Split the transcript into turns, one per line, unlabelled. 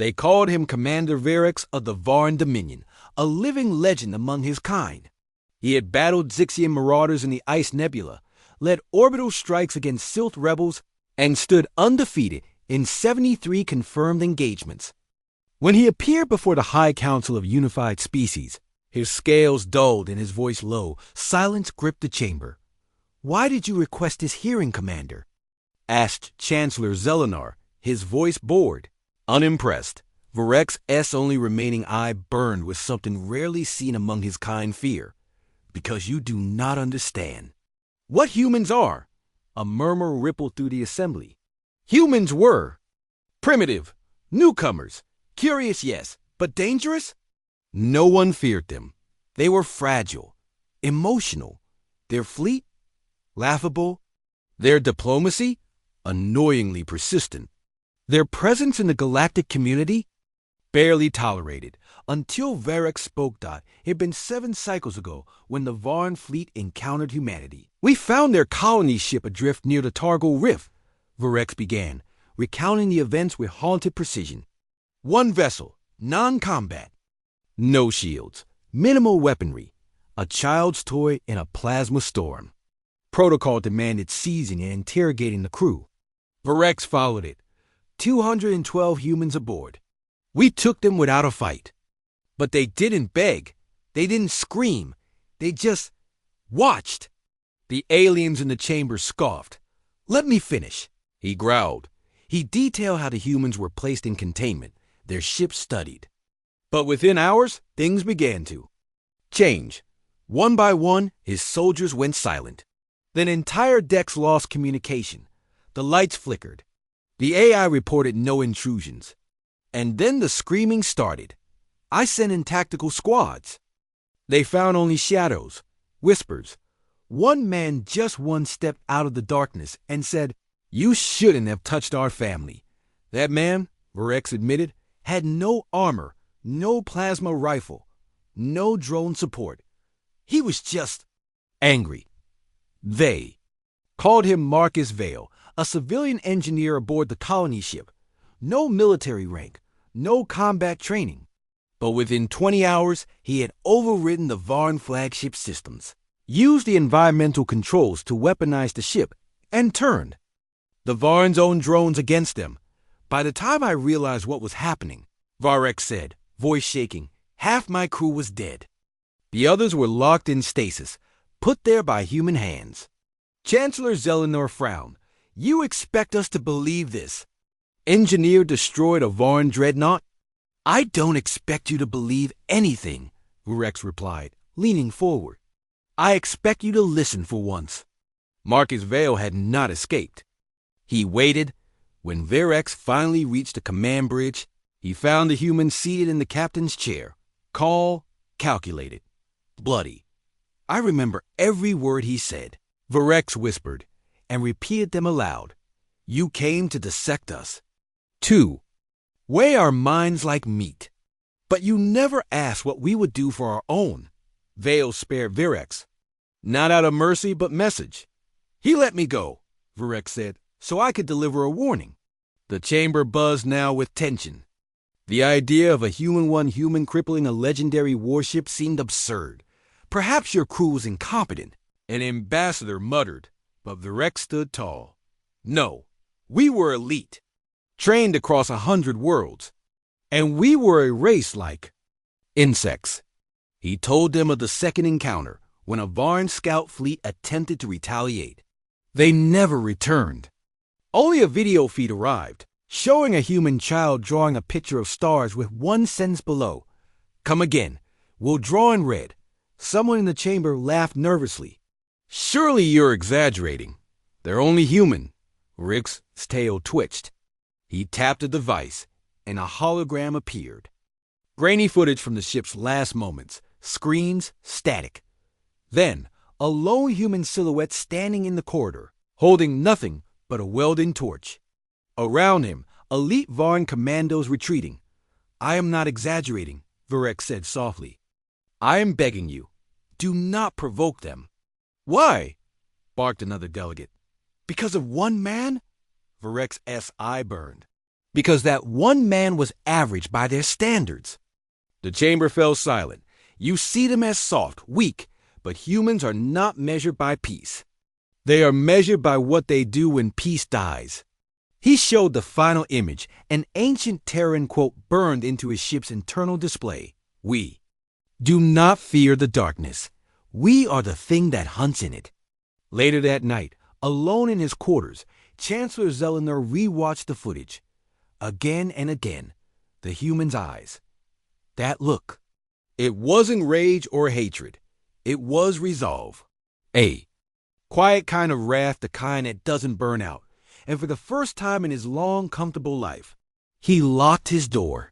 They called him Commander Virex of the Varn Dominion, a living legend among his kind. He had battled Xixian marauders in the Ice Nebula, led orbital strikes against Sylph rebels, and stood undefeated in 73 confirmed engagements. When he appeared before the High Council of Unified Species, his scales dulled and his voice low, silence gripped the chamber. "Why did you request his hearing, Commander?" asked Chancellor Zelenar, his voice bored. Unimpressed, Virex's only remaining eye burned with something rarely seen among his kind fear. "Because you do not understand what humans are." A murmur rippled through the assembly. Humans were primitive, newcomers, curious, yes, but dangerous? No one feared them. They were fragile, emotional, their fleet, laughable, their diplomacy, annoyingly persistent, their presence in the galactic community, barely tolerated, until Virex spoke. It had been 7 cycles ago when the Varn fleet encountered humanity. "We found their colony ship adrift near the Targol Rift," Virex began, recounting the events with haunted precision. "One vessel, non-combat. No shields, minimal weaponry, a child's toy in a plasma storm. Protocol demanded seizing and interrogating the crew. Virex followed it. 212 humans aboard. We took them without a fight. But they didn't beg. They didn't scream. They just watched." The aliens in the chamber scoffed. "Let me finish," he growled. He detailed how the humans were placed in containment, their ships studied. But within hours, things began to change. One by one, his soldiers went silent. Then entire decks lost communication. The lights flickered. The AI reported no intrusions. And then the screaming started. I sent in tactical squads. They found only shadows, whispers. One man just one step out of the darkness and said, "You shouldn't have touched our family." That man, Virex admitted, had no armor, no plasma rifle, no drone support. He was just angry. They called him Marcus Vale, a civilian engineer aboard the colony ship. No military rank, no combat training. But within 20 hours, he had overridden the Varn flagship systems, used the environmental controls to weaponize the ship, and turned the Varn's own drones against them. "By the time I realized what was happening," Virex said, voice shaking, "half my crew was dead. The others were locked in stasis, put there by human hands." Chancellor Zelenar frowned. "You expect us to believe this? Engineer destroyed a Varn dreadnought?" "I don't expect you to believe anything," Virex replied, leaning forward. "I expect you to listen for once." Marcus Vale had not escaped. He waited. When Virex finally reached the command bridge, he found the human seated in the captain's chair, calm, calculated, bloody. "I remember every word he said," Virex whispered, and repeated them aloud. "You came to dissect us. 2. Weigh our minds like meat. But you never asked what we would do for our own." Vale spared Virex. "Not out of mercy, but message. He let me go," Virex said, "so I could deliver a warning." The chamber buzzed now with tension. The idea of a human crippling a legendary warship seemed absurd. "Perhaps your crew was incompetent," an ambassador muttered, but Virex stood tall. "No, we were elite, trained across 100 worlds, and we were a race like insects." He told them of the second encounter, when a Varn scout fleet attempted to retaliate. They never returned. Only a video feed arrived, showing a human child drawing a picture of stars with one sentence below. "Come again. We'll draw in red." Someone in the chamber laughed nervously. "Surely you're exaggerating. They're only human." Rick's tail twitched. He tapped a device, and a hologram appeared. Grainy footage from the ship's last moments, screens static. Then, a lone human silhouette standing in the corridor, holding nothing but a welding torch. Around him, elite Varn commandos retreating. "I am not exaggerating," Virex said softly. "I am begging you, do not provoke them." "Why?" barked another delegate. "Because of one man?" Virex's eye burned. because that one man was average by their standards. The chamber fell silent. You see them as soft, weak, but humans are not measured by peace. They are measured by what they do when peace dies. He showed the final image, an ancient Terran quote burned into his ship's internal display. We do not fear the darkness. We are the thing that hunts in it. Later that night, alone in his quarters, Chancellor Zelenar rewatched the footage. Again and again, the human's eyes. That look. It wasn't rage or hatred. It was resolve. A quiet kind of wrath, the kind that doesn't burn out. And for the first time in his long, comfortable life, he locked his door.